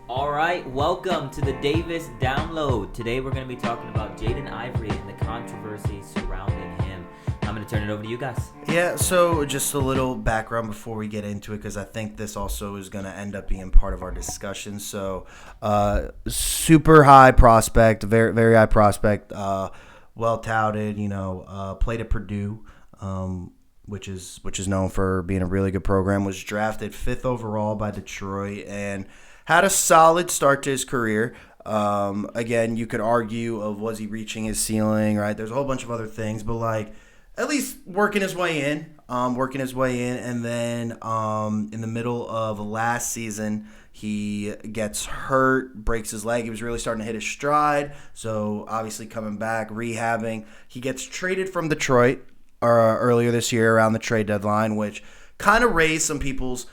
All right, welcome to the Davis Download. Today we're going to be talking about Jaden Ivey and the controversy surrounding him. I'm going to turn it over to you guys. Yeah, so just a little background before we get into it, because I think this also is going to end up being part of our discussion. So, super high prospect, very very high prospect, well touted. Played at Purdue, which is known for being a really good program. Was drafted 5th overall by Detroit and had a solid start to his career. Again, you could argue of was he reaching his ceiling, right? There's a whole bunch of other things, but at least working his way in, and then in the middle of last season, he gets hurt, breaks his leg. He was really starting to hit his stride, so obviously coming back, rehabbing. He gets traded from Detroit earlier this year around the trade deadline, which kind of raised some people's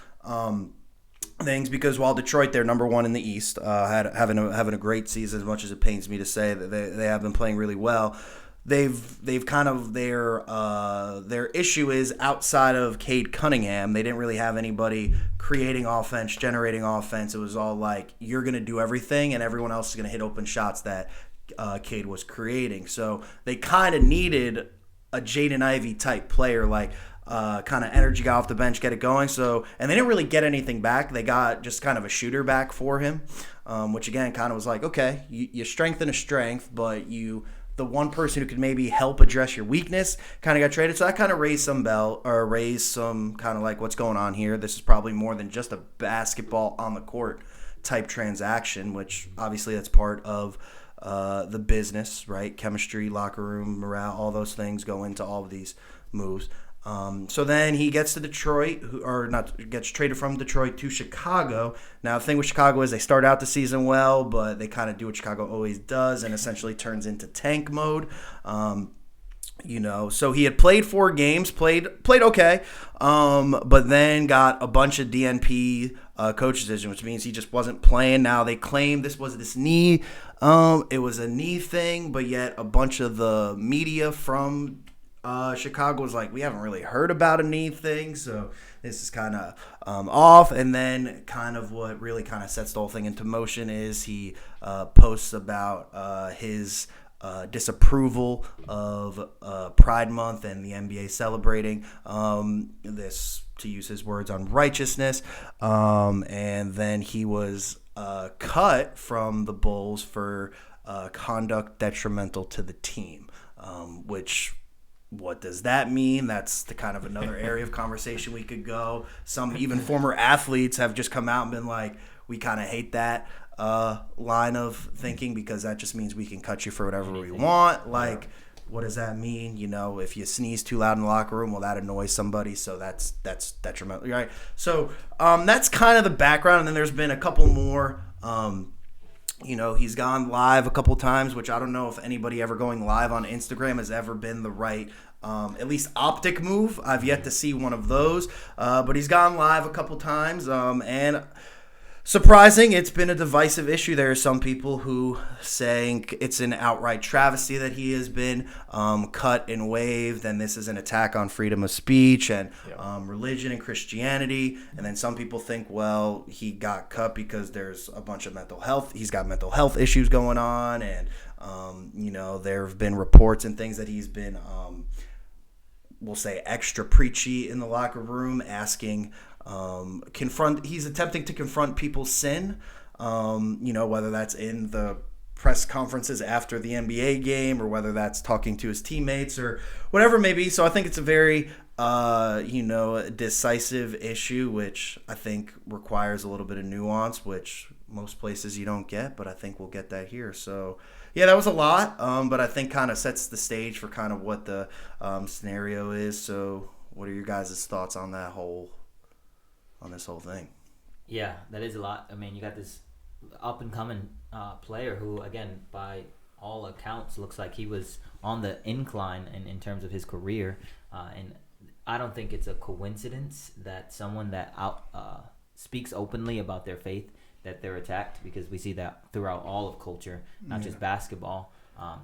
things because while Detroit, they're number one in the East, having a great season, as much as it pains me to say that they have been playing really well. They've kind of their issue is outside of Cade Cunningham, they didn't really have anybody creating offense, generating offense. It was all like you're going to do everything, and everyone else is going to hit open shots that Cade was creating. So they kind of needed a Jaden Ivey type player, kind of energy, guy off the bench, get it going. So, and they didn't really get anything back. They got just kind of a shooter back for him, which again kind of was like, okay, you strengthen a strength, but the one person who could maybe help address your weakness kind of got traded. So that kind of raised some kind of like what's going on here. This is probably more than just a basketball on the court type transaction, which obviously that's part of the business, right? Chemistry, locker room, morale, all those things go into all of these moves. So then he gets to Detroit, gets traded from Detroit to Chicago. Now, the thing with Chicago is they start out the season well, but they kind of do what Chicago always does and essentially turns into tank mode. So he had played 4 games, played okay, but then got a bunch of DNP coach decision, which means he just wasn't playing. Now they claim this was this knee. It was a knee thing, but yet a bunch of the media from Chicago was like, we haven't really heard about a knee thing, so this is kind of off. And then kind of what really kind of sets the whole thing into motion is he posts about his disapproval of Pride Month and the NBA celebrating this, to use his words, unrighteousness. And then he was cut from the Bulls for conduct detrimental to the team, which... What does that mean? That's the kind of another area of conversation we could go. Some even former athletes have just come out and been like, we kind of hate that line of thinking because that just means we can cut you for whatever we want. What does that mean? If you sneeze too loud in the locker room, well, that annoys somebody, so that's detrimental, right? So that's kind of the background, and then there's been a couple more. He's gone live a couple times, which I don't know if anybody ever going live on Instagram has ever been the right, at least optic move. I've yet to see one of those, but he's gone live a couple times, and surprising, it's been a divisive issue. There are some people who saying it's an outright travesty that he has been cut and waived, and this is an attack on freedom of speech and religion and Christianity. And then some people think, well, he got cut because there's a bunch of mental health. He's got mental health issues going on, and there have been reports and things that he's been, we'll say, extra preachy in the locker room, asking. He's attempting to confront people's sin, whether that's in the press conferences after the NBA game or whether that's talking to his teammates or whatever it may be. So I think it's a very, decisive issue, which I think requires a little bit of nuance, which most places you don't get, but I think we'll get that here. So yeah, that was a lot, but I think kind of sets the stage for kind of what the scenario is. So what are your guys' thoughts on this whole thing? Yeah, that is a lot. I mean, you got this up-and-coming player who, again, by all accounts, looks like he was on the incline in terms of his career. And I don't think it's a coincidence that someone that speaks openly about their faith, that they're attacked, because we see that throughout all of culture, not just basketball.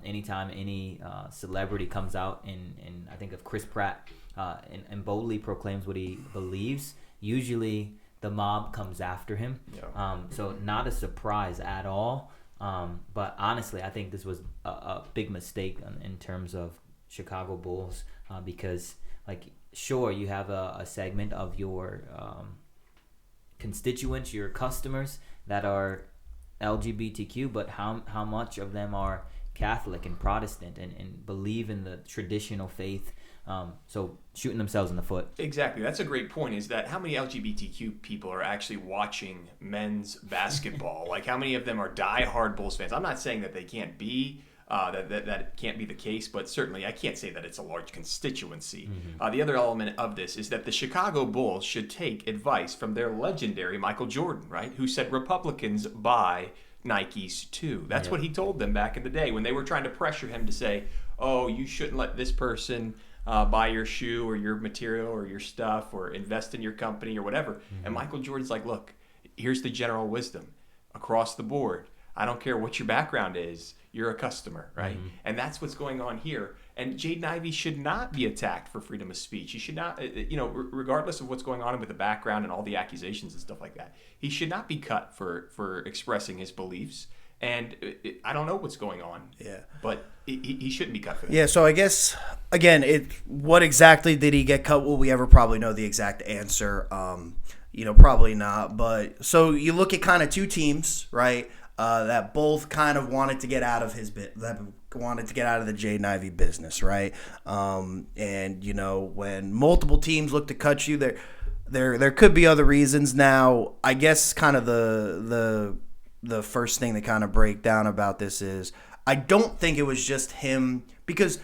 Anytime any celebrity comes out and I think of Chris Pratt and boldly proclaims what he believes, usually the mob comes after him. Yeah. So not a surprise at all. But honestly, I think this was a big mistake in terms of Chicago Bulls because, like, sure, you have a segment of your constituents, your customers that are LGBTQ, but how much of them are Catholic and Protestant and believe in the traditional faith? So shooting themselves in the foot. Exactly. That's a great point, is that how many LGBTQ people are actually watching men's basketball? Like, how many of them are diehard Bulls fans? I'm not saying that they can't be, that can't be the case, but certainly I can't say that it's a large constituency. Mm-hmm. The other element of this is that the Chicago Bulls should take advice from their legendary Michael Jordan, right? Who said Republicans buy Nikes too. That's what he told them back in the day when they were trying to pressure him to say, oh, you shouldn't let this person buy your shoe or your material or your stuff or invest in your company or whatever. Mm-hmm. And Michael Jordan's like, look, here's the general wisdom across the board. I don't care what your background is. You're a customer, right? Mm-hmm. And that's what's going on here. And Jaden Ivey should not be attacked for freedom of speech. He should not, regardless of what's going on with the background and all the accusations and stuff like that, he should not be cut for expressing his beliefs. And I don't know what's going on. Yeah. But he shouldn't be cut for that. Yeah, so I guess, again, what exactly did he get cut? Will we ever probably know the exact answer? Probably not. But so you look at kind of two teams, right, that both kind of wanted to get out of that wanted to get out of the Jaden Ivey business, right? And, when multiple teams look to cut you, there could be other reasons. Now, I guess kind of the first thing to kind of break down about this is I don't think it was just him, because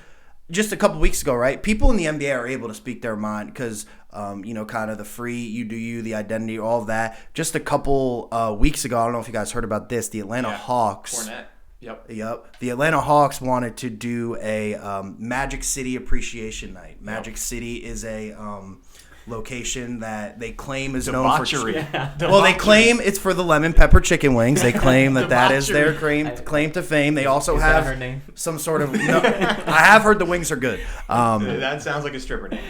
just a couple weeks ago, right, people in the NBA are able to speak their mind because, kind of the free, you do you, the identity, all of that. Just a couple weeks ago, I don't know if you guys heard about this, the Atlanta Hawks. Fournette. Yep. The Atlanta Hawks wanted to do a Magic City Appreciation Night. Magic City is a location that they claim is known for. Well, they claim it's for the lemon pepper chicken wings. They claim that is their claim to fame. They also have her name? Some sort of. I have heard the wings are good. That sounds like a stripper name.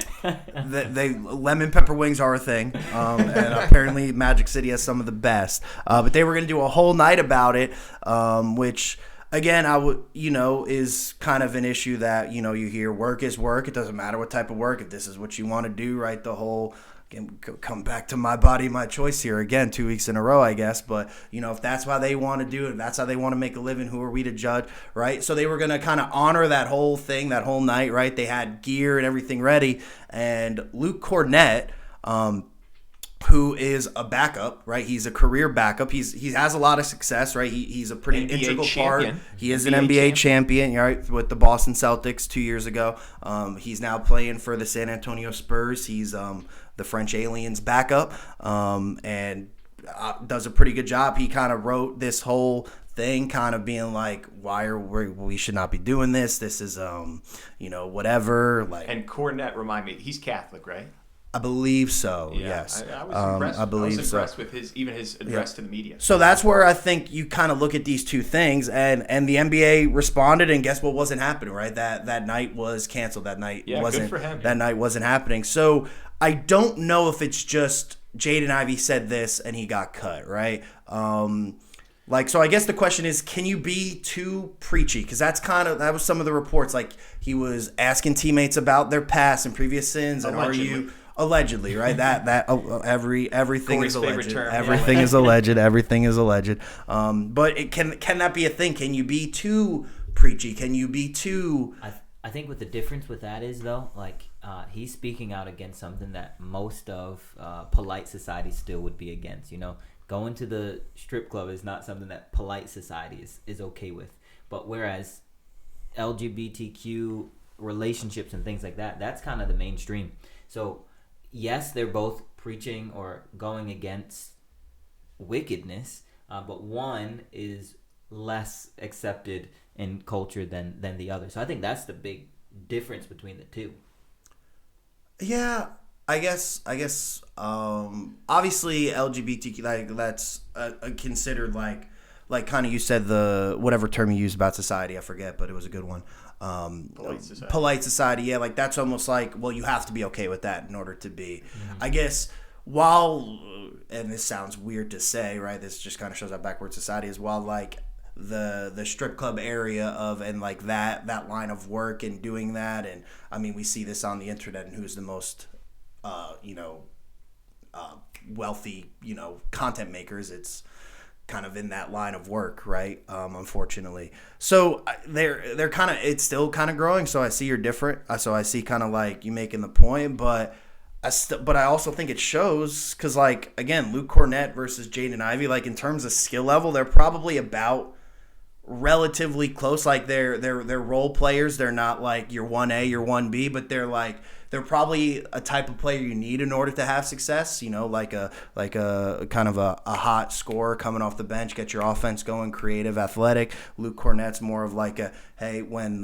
They lemon pepper wings are a thing, and apparently Magic City has some of the best. But they were going to do a whole night about it, which. Again, is kind of an issue that, you hear work is work. It doesn't matter what type of work. If this is what you want to do, right, the whole come back to my body, my choice here again, 2 weeks in a row, I guess. But, if that's how they want to do it, if that's how they want to make a living, who are we to judge, right? So they were going to kind of honor that whole thing, that whole night, right? They had gear and everything ready. And Luke Cornett, who is a backup, right? He's a career backup. He has a lot of success, right? He's a pretty integral part. He is an NBA champion, right? With the Boston Celtics 2 years ago. He's now playing for the San Antonio Spurs. He's the French Aliens backup, and does a pretty good job. He kind of wrote this whole thing, kind of being like, we should not be doing this. This is whatever. Like, and Cornette, remind me, he's Catholic, right? I believe so. Yeah, yes, I was impressed. I believe was impressed so. with his address to the media. So that's where I think you kind of look at these two things, and the NBA responded, and guess what wasn't happening, right? That night was canceled. That night wasn't. Good for him. That night wasn't happening. So I don't know if it's just Jaden Ivey said this and he got cut, right? So I guess the question is, can you be too preachy? Because that was some of the reports. Like, he was asking teammates about their past and previous sins, and allegedly, right? Everything Corey's is alleged. Term, everything is alleged. Everything is alleged. But can that be a thing? Can you be too preachy? Can you be too? I think what the difference with that is, though, like, he's speaking out against something that most of polite society still would be against. Going to the strip club is not something that polite society is okay with. But whereas LGBTQ relationships and things like that, that's kind of the mainstream. So yes, they're both preaching or going against wickedness, but one is less accepted in culture than the other. So I think that's the big difference between the two. Yeah, I guess. Obviously, LGBTQ, that's considered like kind of, you said the whatever term you used about society, I forget, but it was a good one. Polite society, yeah, like that's almost like, well, you have to be okay with that in order to be. Mm-hmm. I guess while, and this sounds weird to say, right? This just kind of shows how backward society is. While like the strip club area of and like that line of work and doing that, and I mean we see this on the internet and who's the most wealthy content makers. It's kind of in that line of work, right? Unfortunately, so they're kind of, it's still kind of growing. So I see you're different. So I see kind of like you making the point, but I also think it shows because, like, again, Luke Cornett versus Jaden Ivey, like in terms of skill level, they're probably about relatively close. Like they're role players. They're not like your 1A, your 1B, but they're probably a type of player you need in order to have success. Like a kind of a hot scorer coming off the bench, get your offense going, creative, athletic. Luke Cornett's more of like a, hey, when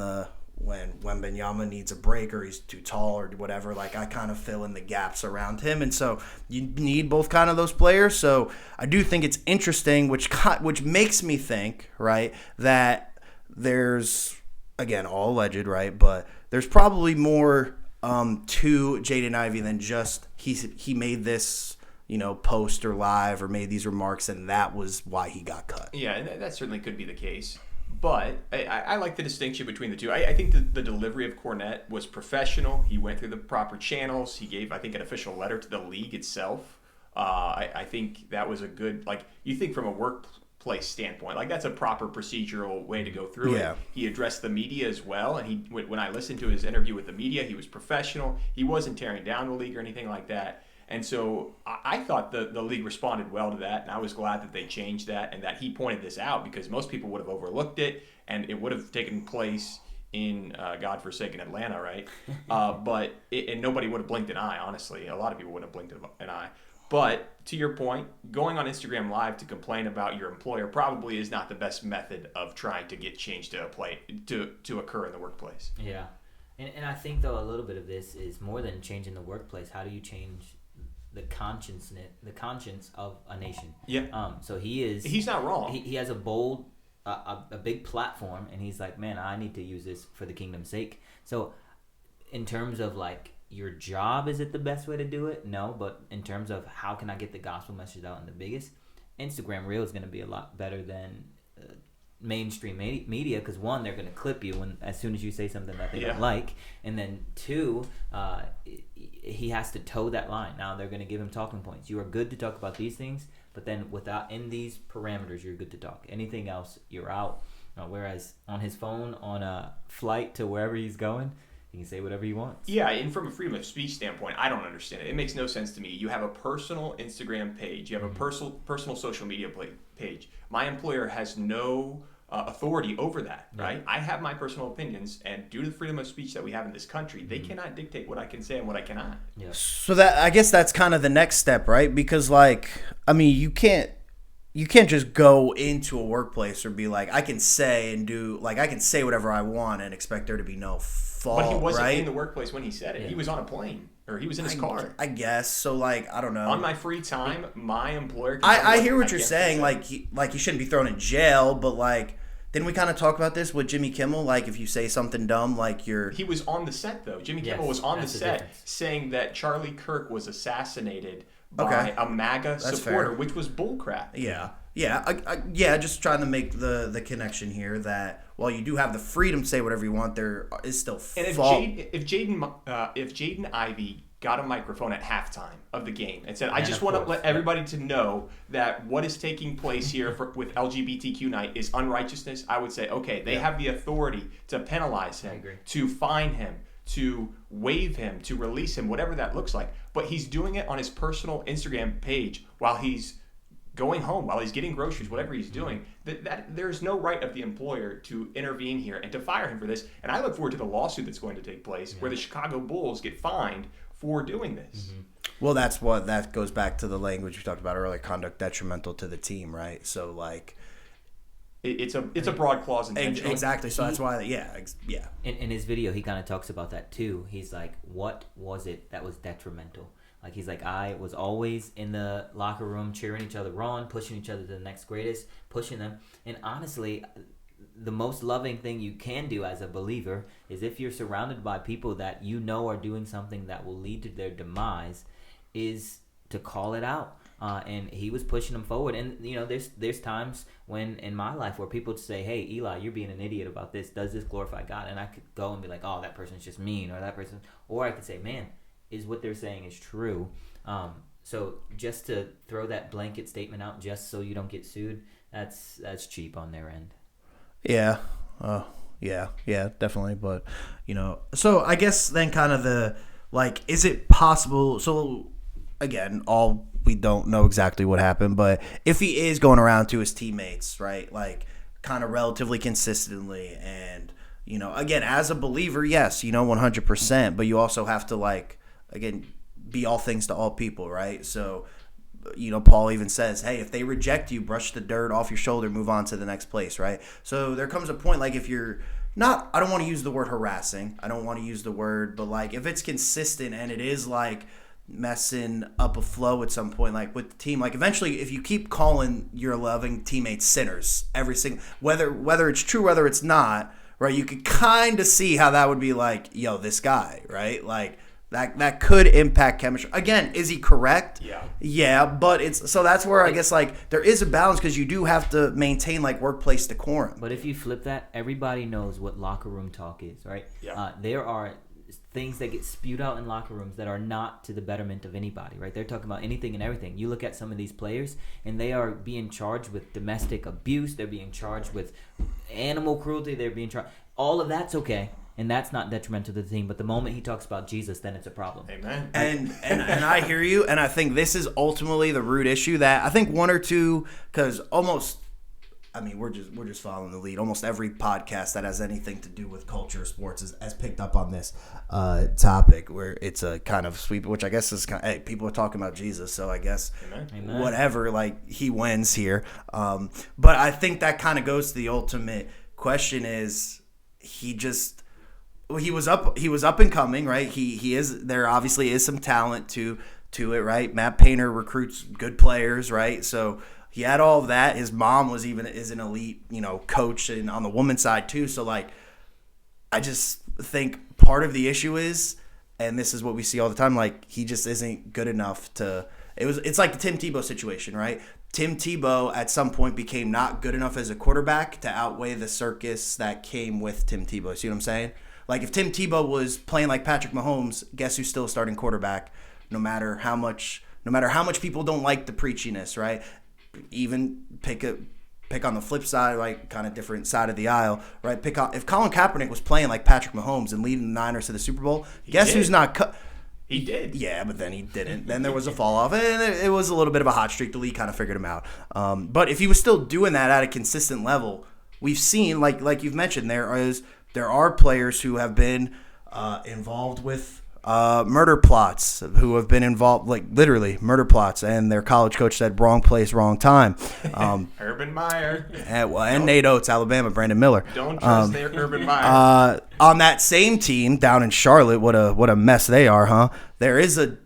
Benyama needs a break or he's too tall or whatever, like I kind of fill in the gaps around him. And so you need both kind of those players. So I do think it's interesting, which makes me think, right, that there's, again, all alleged, right, but there's probably more to Jaden Ivey than just he made this post or live or made these remarks and that was why he got cut. Yeah, and that certainly could be the case. But I like the distinction between the two. I think the delivery of Cornett was professional. He went through the proper channels. He gave, I think, an official letter to the league itself. I think that was a good, like, you think from a workplace standpoint, like that's a proper procedural way to go through it. He addressed the media as well. And when I listened to his interview with the media, he was professional. He wasn't tearing down the league or anything like that. And so I thought the league responded well to that, and I was glad that they changed that and that he pointed this out because most people would have overlooked it, and it would have taken place in godforsaken Atlanta, right? And nobody would have blinked an eye, honestly. A lot of people wouldn't have blinked an eye. But to your point, going on Instagram Live to complain about your employer probably is not the best method of trying to get change to occur in the workplace. Yeah. And I think, though, a little bit of this is more than changing the workplace. How do you change the conscience of a nation? Yeah. So he's not wrong. He has a bold, a big platform, and he's like, man, I need to use this for the kingdom's sake. So in terms of like your job, is it the best way to do it? No, but in terms of how can I get the gospel message out in the biggest, Instagram Reel is going to be a lot better than mainstream media, because one, they're going to clip you as soon as you say something that they don't like, and then two, he has to toe that line. Now they're going to give him talking points. You are good to talk about these things, but then in these parameters, you're good to talk. Anything else, you're out. Whereas on his phone, on a flight to wherever he's going, he can say whatever he wants. Yeah, and from a freedom of speech standpoint, I don't understand it. It makes no sense to me. You have a personal Instagram page. You have a personal social media page. My employer has no authority over that, right? I have my personal opinions, and due to the freedom of speech that we have in this country, they cannot dictate what I can say and what I cannot. Yeah. So that, I guess that's kind of the next step, right? Because, like, I mean, you can't just go into a workplace or be like, I can say whatever I want and expect there to be no fault, but he wasn't right? in the workplace when he said it. Yeah. He was on a plane, or he was in his car. I guess. So, like, I don't know. On my free time, my employer can I hear what you're saying. Like he shouldn't be thrown in jail, but, like, didn't we kind of talk about this with Jimmy Kimmel? Like, if you say something dumb, like you're... He was on the set, though. Jimmy Kimmel was on the set saying that Charlie Kirk was assassinated by a MAGA supporter, fair. Which was bullcrap. Yeah. Just trying to make the connection here that while you do have the freedom to say whatever you want, there is still fault. And if Jaden Ivey got a microphone at halftime of the game and said, I just want to let everybody to know that what is taking place here with LGBTQ night is unrighteousness, I would say, okay, they have the authority to penalize him, to fine him, to waive him, to release him, whatever that looks like. But he's doing it on his personal Instagram page while he's going home, while he's getting groceries, whatever he's doing. That there's no right of the employer to intervene here and to fire him for this. And I look forward to the lawsuit that's going to take place where the Chicago Bulls get fined for doing this. Mm-hmm. Well, that goes back to the language we talked about earlier, conduct detrimental to the team, right? So, like, it's a broad clause intentional. Exactly. So that's why, In his video, he kind of talks about that too. He's like, what was it that was detrimental? Like, he's like, I was always in the locker room cheering each other on, pushing each other to the next greatest, pushing them. And honestly, the most loving thing you can do as a believer is if you're surrounded by people that you know are doing something that will lead to their demise, is to call it out. And he was pushing them forward. And, there's times when in my life where people say, hey, Eli, you're being an idiot about this. Does this glorify God? And I could go and be like, oh, that person's just mean, or I could say, man, is what they're saying is true. So just to throw that blanket statement out just so you don't get sued, that's cheap on their end. Yeah. Yeah, definitely. But, so I guess then kind of is it possible? So, again, we don't know exactly what happened, but if he is going around to his teammates, right, like kind of relatively consistently and, again, as a believer, yes, 100%, but you also have to, again, be all things to all people, right? So, Paul even says, hey, if they reject you, brush the dirt off your shoulder, move on to the next place, right? So there comes a point, if you're not, I don't want to use the word harassing, I don't want to use the word, but, if it's consistent and it is, messing up a flow at some point, with the team, eventually if you keep calling your loving teammates sinners every single, whether it's true, whether it's not, right, you could kind of see how that would be yo, this guy, right, that could impact chemistry. Again, is he correct? Yeah, but so that's where I guess there is a balance because you do have to maintain workplace decorum. But if you flip that, everybody knows what locker room talk is, right? Yeah. There are things that get spewed out in locker rooms that are not to the betterment of anybody, right? They're talking about anything and everything. You look at some of these players, and they are being charged with domestic abuse. They're being charged with animal cruelty. They're being charged. All of that's okay, and that's not detrimental to the team. But the moment he talks about Jesus, then it's a problem. Amen. And I hear you, and I think this is ultimately the root issue that I think one or two, because almost, we're just following the lead. Almost every podcast that has anything to do with culture or sports has picked up on this topic where it's a kind of sweep, which I guess is kind of, hey, people are talking about Jesus, so I guess Amen. Whatever, he wins here. But I think that kind of goes to the ultimate question is he was up and coming, right? He is, there obviously is some talent to it, right? Matt Painter recruits good players, right? So he had all of that. His mom is an elite, coach and on the woman's side too. So I just think part of the issue is, and this is what we see all the time, he just isn't good enough to. It's like the Tim Tebow situation, right? Tim Tebow at some point became not good enough as a quarterback to outweigh the circus that came with Tim Tebow. See what I'm saying? If Tim Tebow was playing like Patrick Mahomes, guess who's still a starting quarterback? No matter how much people don't like the preachiness, right? Even pick on the flip side, kind of different side of the aisle, right? If Colin Kaepernick was playing like Patrick Mahomes and leading the Niners to the Super Bowl, who's not? He did. Yeah, but then he didn't. Then there was a fall off, and it was a little bit of a hot streak. The league kind of figured him out. But if he was still doing that at a consistent level, we've seen, like you've mentioned, there are players who have been involved with murder plots, who have been involved, literally murder plots, and their college coach said wrong place, wrong time. Urban Meyer. And Nate Oates, Alabama, Brandon Miller. Don't trust their Urban Meyer. On that same team down in Charlotte, what a mess they are, huh? There is a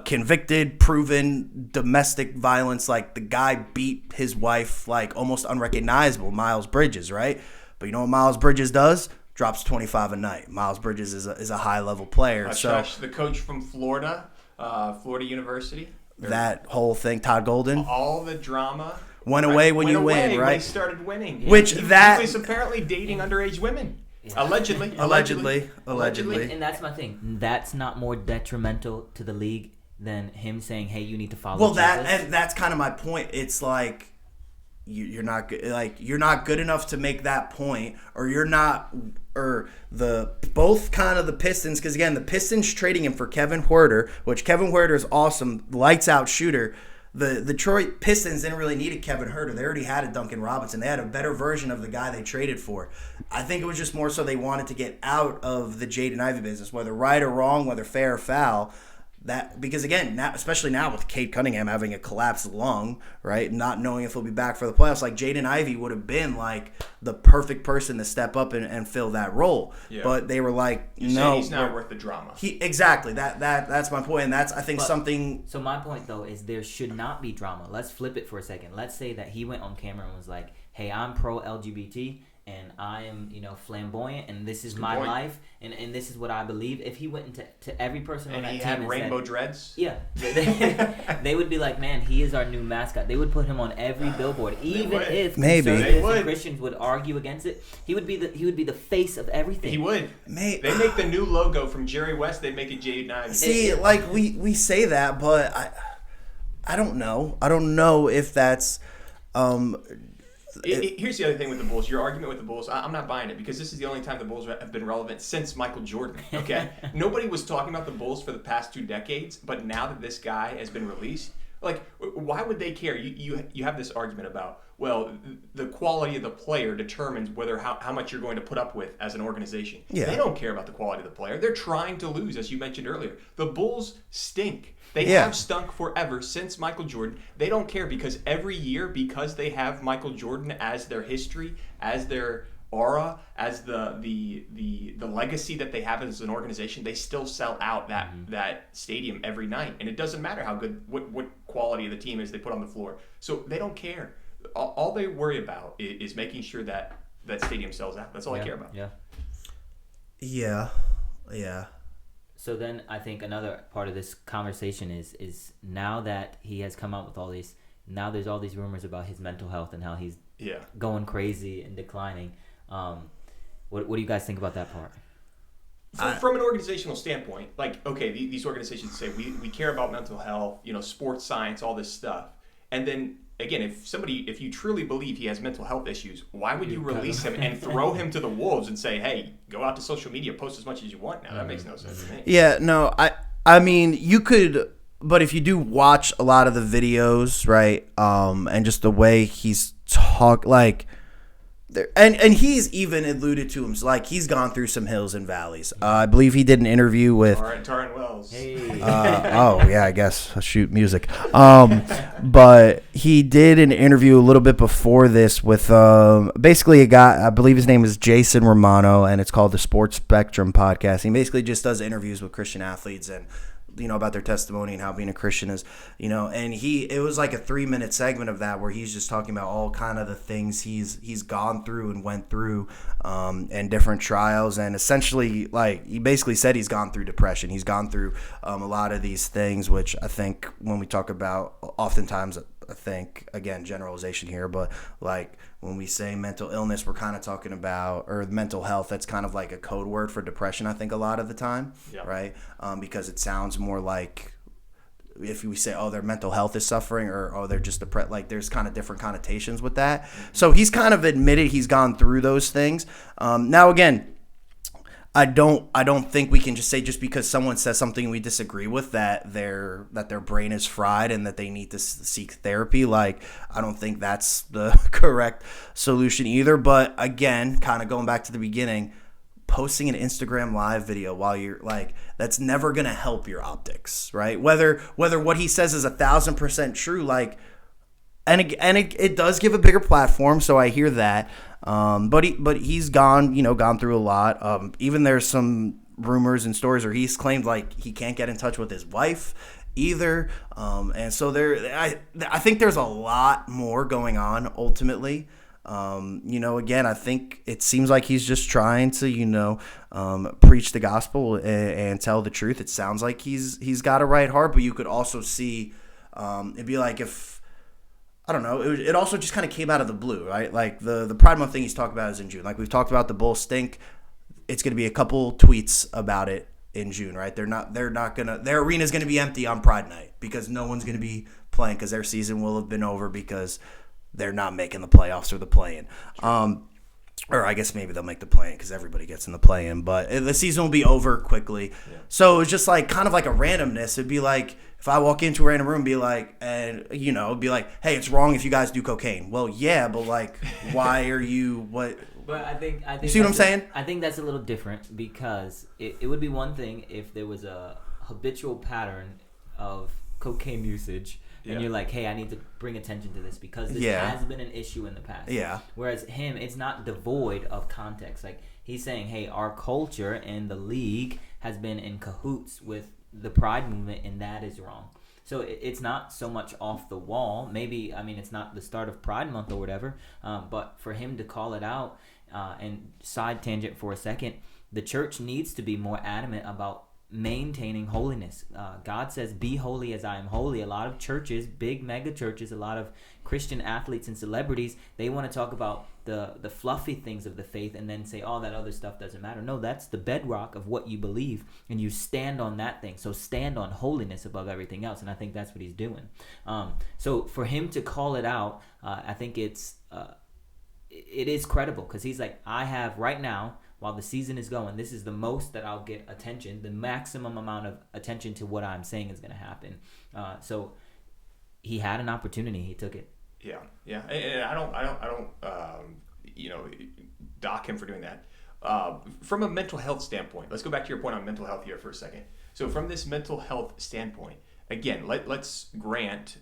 convicted, proven domestic violence, the guy beat his wife, almost unrecognizable, Miles Bridges, right? But you know what Miles Bridges does? Drops 25 a night. Miles Bridges is a high-level player. The coach from Florida, Florida University. That whole thing, Todd Golden. All the drama. Went away when you win, right? When he started winning. He was apparently dating underage women. Yeah. Allegedly. And that's my thing. That's not more detrimental to the league than him saying, hey, you need to follow Jesus. And that's kind of my point. It's you're not good enough to make that point, or you're not, or both kind of the Pistons, because again, the Pistons trading him for Kevin Huerter, which Kevin Huerter is awesome, lights out shooter. The Detroit Pistons didn't really need a Kevin Huerter. They already had a Duncan Robinson. They had a better version of the guy they traded for. I think it was just more so they wanted to get out of the Jaden Ivey business, whether right or wrong, whether fair or foul. Because again, now, especially now with Cade Cunningham having a collapsed lung, right, not knowing if he'll be back for the playoffs, Jaden Ivey would have been the perfect person to step up and fill that role. Yeah. But they were no, he's not worth the drama. Exactly. That's my point, and that's I think something. So my point though is there should not be drama. Let's flip it for a second. Let's say that he went on camera and was like, "Hey, I'm pro LGBT." and I am, flamboyant, and this is my point. life, and this is what I believe. If he went to every person on And that he team had and rainbow said, dreads. yeah, they would be like, man, he is our new mascot. They would put him on every billboard, even if Maybe. conservatives They would. and Christians would argue against it. He would be the face of everything. He would. They make the new logo from Jerry West. They make it Jaden Ivey. See, like we say that, but I don't know. I don't know if that's. Here's the other thing with the Bulls. Your argument with the Bulls, I'm not buying it because this is the only time the Bulls have been relevant since Michael Jordan. Okay, nobody was talking about the Bulls for the past 2 decades, but now that this guy has been released, like, why would they care? You have this argument about, well, the quality of the player determines whether how much you're going to put up with as an organization. Yeah. They don't care about the quality of the player. They're trying to lose, as you mentioned earlier. The Bulls stink. They have stunk forever since Michael Jordan. They don't care because every year, because they have Michael Jordan as their history, as their aura, as the legacy that they have as an organization, they still sell out that stadium every night. And it doesn't matter how good, what quality of the team is they put on the floor. So they don't care. All they worry about is making sure that stadium sells out. That's all I care about. Yeah. So then I think another part of this conversation is now that he has come out with all these, now there's all these rumors about his mental health and how he's going crazy and declining. What do you guys think about that part? From an organizational standpoint, like, okay, these organizations say we care about mental health, sports science, all this stuff. And then, again, if you truly believe he has mental health issues, why would you release him and throw him to the wolves and say, hey, go out to social media, post as much as you want now? That makes no sense to me. Yeah, no, I mean, you could, but if you do watch a lot of the videos, right, and just the way he's like, and he's even alluded to him, like he's gone through some hills and valleys. I believe he did an interview with Taryn Wells. Hey. oh yeah, I guess shoot music. But he did an interview a little bit before this with basically a guy. I believe his name is Jason Romano, and it's called the Sports Spectrum Podcast. He basically just does interviews with Christian athletes and about their testimony and how being a Christian is, and it was like a 3-minute segment of that where he's just talking about all kind of the things he's gone through and went through, and different trials. And essentially, like, he basically said he's gone through depression. He's gone through a lot of these things, which I think when we talk about, oftentimes, I think, again, generalization here, but like when we say mental illness, we're kind of talking about, or mental health, that's kind of like a code word for depression, I think, a lot of the time, right? Because it sounds more like if we say, oh, their mental health is suffering, or oh, they're just depressed, like there's kind of different connotations with that. So he's kind of admitted he's gone through those things. Now, again, I don't think we can just say just because someone says something we disagree with that their brain is fried and that they need to seek therapy. Like, I don't think that's the correct solution either. But again, kind of going back to the beginning, posting an Instagram live video while you're like, that's never gonna help your optics, right? Whether what he says is 1,000% true, like, and it does give a bigger platform, so I hear that. But he's gone through a lot. Even there's some rumors and stories where he's claimed like he can't get in touch with his wife either. And so I think there's a lot more going on ultimately. Again, I think it seems like he's just trying to, preach the gospel and tell the truth. It sounds like he's got a right heart, but you could also see, it'd be like if, I don't know, it also just kind of came out of the blue, right? Like the Pride Month thing he's talking about is in June. Like we've talked about the Bulls stink. It's going to be a couple tweets about it in June, right? They're not gonna, their arena's going to be empty on Pride Night because no one's going to be playing because their season will have been over because they're not making the playoffs or the play-in. Or I guess maybe they'll make the play-in because everybody gets in the play-in. But the season will be over quickly. Yeah. So it's just like kind of like a randomness. It'd be like if I walk into a random room, be like, hey, it's wrong if you guys do cocaine. Well, yeah, but like, why are you what? But I think see what I'm saying? I think that's a little different because it would be one thing if there was a habitual pattern of cocaine usage. And you're like, hey, I need to bring attention to this because this has been an issue in the past. Yeah. Whereas him, it's not devoid of context. Like, he's saying, hey, our culture and the league has been in cahoots with the Pride movement, and that is wrong. So it's not so much off the wall. Maybe, I mean, it's not the start of Pride Month or whatever, but for him to call it out, and side tangent for a second, the church needs to be more adamant about maintaining holiness. God says, be holy as I am holy. A lot of churches, big mega churches, a lot of Christian athletes and celebrities, they want to talk about the fluffy things of the faith and then say, oh, that other stuff doesn't matter. No, that's the bedrock of what you believe, and you stand on that thing. So stand on holiness above everything else, and I think that's what he's doing. So for him to call it out, I think it is credible, because he's like, I have right now, while the season is going, this is the most that I'll get attention, the maximum amount of attention to what I'm saying is going to happen. So he had an opportunity, he took it. Yeah, and I don't, dock him for doing that. From a mental health standpoint, let's go back to your point on mental health here for a second. So from this mental health standpoint, again, let's grant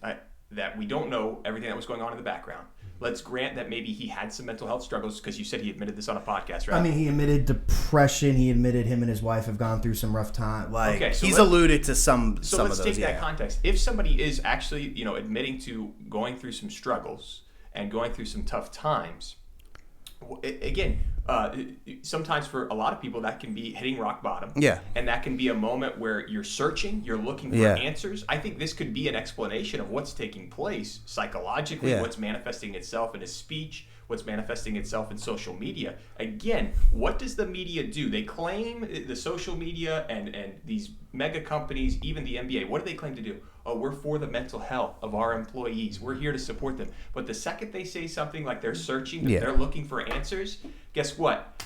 that we don't know everything that was going on in the background. Let's grant that maybe he had some mental health struggles, because you said he admitted this on a podcast, right? I mean, he admitted depression. He admitted him and his wife have gone through some rough time. Like, okay, so he's alluded to some So of let's those. take that context. If somebody is actually, admitting to going through some struggles and going through some tough times, again, sometimes for a lot of people that can be hitting rock bottom. Yeah. And that can be a moment where you're searching, you're looking for answers. I think this could be an explanation of what's taking place psychologically, what's manifesting itself in his speech, what's manifesting itself in social media. Again, what does the media do? They claim, the social media and these mega companies, even the NBA, what do they claim to do? Oh, we're for the mental health of our employees. We're here to support them. But the second they say something like they're searching, they're looking for answers, guess what?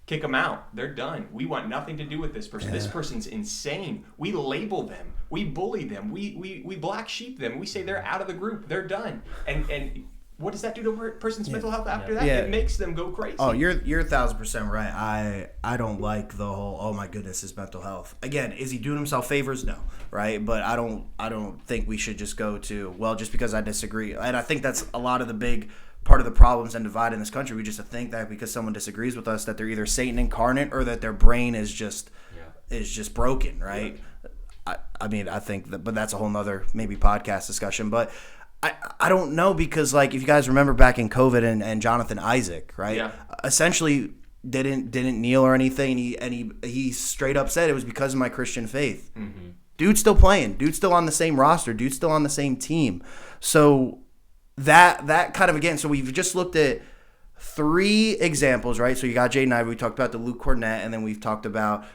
Kick them out. They're done. We want nothing to do with this person. This person's insane. We label them. We bully them. We black sheep them. We say they're out of the group. They're done. And what does that do to a person's mental health after that? It makes them go crazy. Oh, you're 1,000% right. I don't like the whole, oh my goodness, his mental health. Again, is he doing himself favors? No, right? But I don't think we should just go to, well, just because I disagree. And I think that's a lot of the big part of the problems and divide in this country. We just think that because someone disagrees with us, that they're either Satan incarnate or that their brain is just broken, right? Yeah. I mean, I think that, but that's a whole nother maybe podcast discussion. But I don't know, because like if you guys remember back in COVID and Jonathan Isaac, right? Yeah. Essentially didn't kneel or anything, and he straight up said it was because of my Christian faith. Mm-hmm. Dude's still playing. Dude's still on the same roster. Dude's still on the same team. So that kind of, again, so we've just looked at 3 examples, right? So you got Jaden Ivey, we talked about the Luke Cornett, and then we've talked about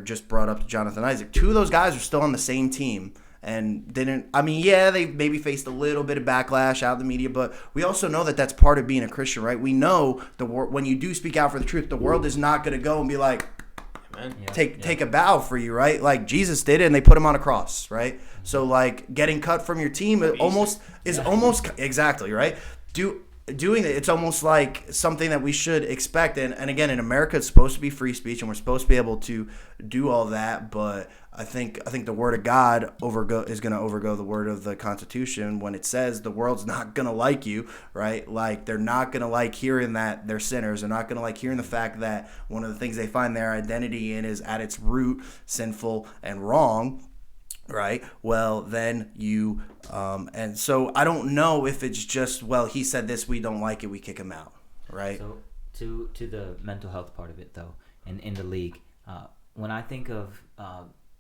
just brought up Jonathan Isaac. 2 of those guys are still on the same team. And they maybe faced a little bit of backlash out of the media, but we also know that that's part of being a Christian, right? We know when you do speak out for the truth, the world is not going to go and be like, take a bow for you, right? Like Jesus did it, and they put him on a cross, right? So like getting cut from your team almost exactly, right? Doing it, it's almost like something that we should expect. And again, in America, it's supposed to be free speech, and we're supposed to be able to do all that. But I think the word of God is going to overgo the word of the Constitution when it says the world's not going to like you, right? Like they're not going to like hearing that they're sinners. They're not going to like hearing the fact that one of the things they find their identity in is at its root sinful and wrong. Right. Well, then you and so I don't know if it's just, well, he said this, we don't like it, we kick him out. Right. So to the mental health part of it, though, in the league, when I think of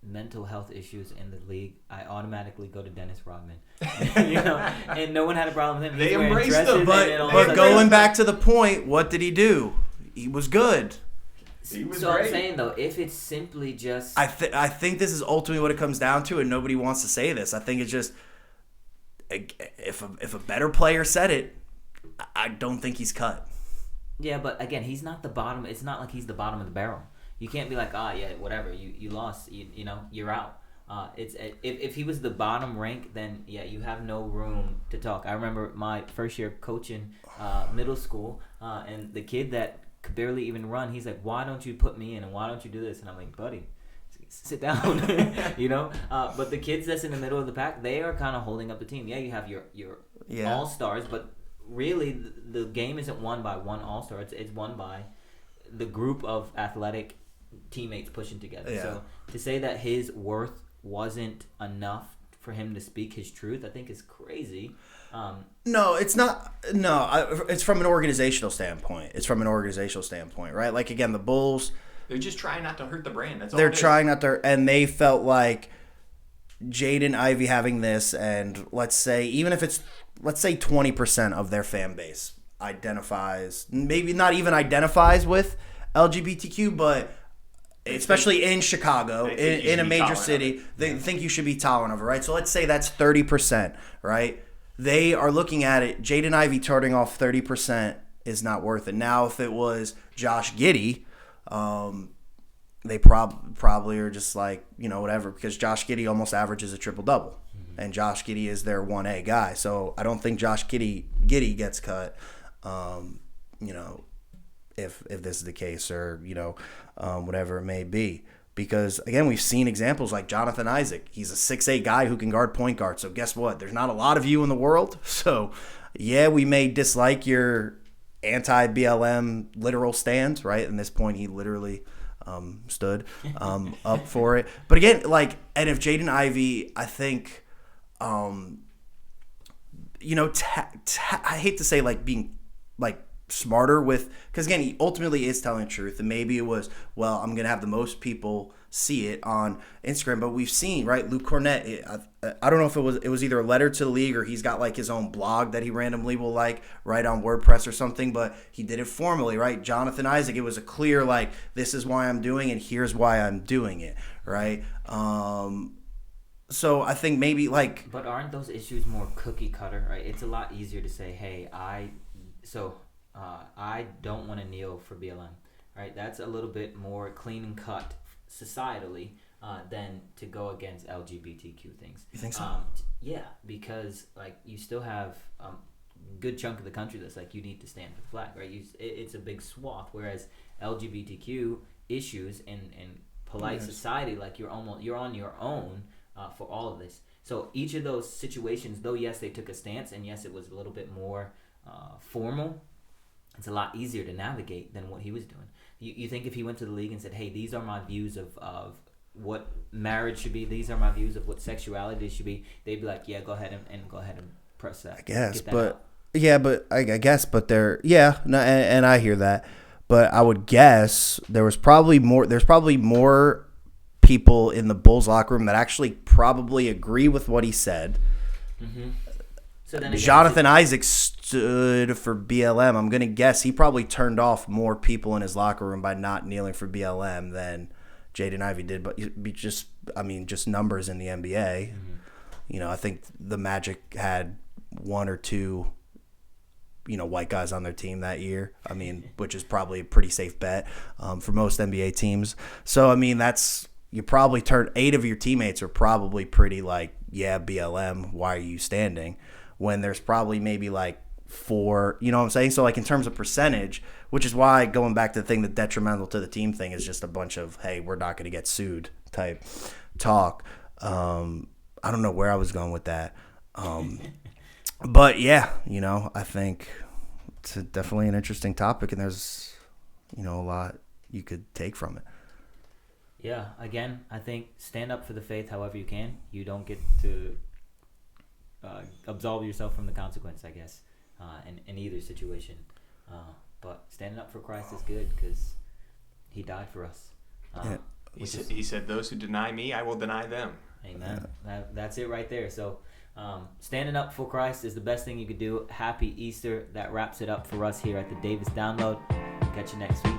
mental health issues in the league, I automatically go to Dennis Rodman. And no one had a problem with him. They embraced him, but going back to the point, what did he do? He was good. So great. I'm saying, though, if it's simply just... I think this is ultimately what it comes down to, and nobody wants to say this. I think it's just, if a better player said it, I don't think he's cut. Yeah, but again, he's not the bottom. It's not like he's the bottom of the barrel. You can't be like, whatever, you lost, you're out. If he was the bottom rank, then you have no room to talk. I remember my first year coaching middle school, and the kid that could barely even run, he's like, why don't you put me in, and why don't you do this? And I'm like, buddy, sit down. But the kids that's in the middle of the pack, they are kind of holding up the team. You have your all-stars, but really the game isn't won by one all-star. It's won by the group of athletic teammates pushing together. So to say that his worth wasn't enough for him to speak his truth, I think is crazy. No, it's not. No, it's from an organizational standpoint. Right? Like, again, the Bulls. They're just trying not to hurt the brand. That's all. They're trying not to, and they felt like Jaden, Ivey having this, and let's say 20% of their fan base identifies, maybe not even identifies with LGBTQ, but especially in Chicago, in a major city, they think you should be tolerant of it, right? So let's say that's 30%, right? They are looking at it, Jaden Ivey turning off 30% is not worth it. Now, if it was Josh Giddey, they probably are just like, whatever, because Josh Giddey almost averages a triple-double, and Josh Giddey is their 1A guy. So I don't think Josh Giddey gets cut, if this is the case, or, whatever it may be. Because, again, we've seen examples like Jonathan Isaac. He's a 6'8" guy who can guard point guard. So guess what? There's not a lot of you in the world. So, yeah, we may dislike your anti-BLM literal stance, right? In this point, he literally stood up for it. But, again, and if Jaden Ivey, I think, I hate to say, being, smarter with, because again, he ultimately is telling the truth, and maybe it was, well, I'm gonna have the most people see it on Instagram, but we've seen, right, Luke Cornett, I don't know if it was either a letter to the league, or he's got his own blog that he randomly will write on WordPress or something, but he did it formally, right? Jonathan Isaac, it was a clear this is why I'm doing it, here's why I'm doing it, right? So I think maybe but aren't those issues more cookie cutter, right? It's a lot easier to say, hey, I don't want to kneel for BLM, right? That's a little bit more clean and cut societally than to go against LGBTQ things. You think so? Yeah, because you still have a good chunk of the country that's you need to stand for the flag, right? It's a big swath, whereas LGBTQ issues in polite society, you're on your own for all of this. So each of those situations, though, yes, they took a stance, and yes, it was a little bit more formal, it's a lot easier to navigate than what he was doing. You think if he went to the league and said, hey, these are my views of what marriage should be, these are my views of what sexuality should be, they'd be like, yeah, go ahead and go ahead and press that. I guess, but they're, no, and I hear that, but I would guess there's probably more people in the Bulls locker room that actually probably agree with what he said. Mm-hmm. So then Jonathan Isaac stood for BLM. I'm going to guess he probably turned off more people in his locker room by not kneeling for BLM than Jaden Ivey did. But just numbers in the NBA. Mm-hmm. I think the Magic had one or two, white guys on their team that year. Which is probably a pretty safe bet for most NBA teams. So, you probably turned 8 of your teammates are probably pretty yeah, BLM, why are you standing? When there's probably maybe 4, you know what I'm saying? So in terms of percentage, which is why going back to the thing, the detrimental to the team thing is just a bunch of, hey, we're not going to get sued type talk. I don't know where I was going with that. But yeah, I think it's definitely an interesting topic, and there's, a lot you could take from it. Yeah, again, I think stand up for the faith however you can. You don't get to absolve yourself from the consequence, I guess, in either situation. But standing up for Christ is good because he died for us. He said, those who deny me, I will deny them. Amen. That's it right there. So standing up for Christ is the best thing you could do. Happy Easter. That wraps it up for us here at the Davis Download. Catch you next week.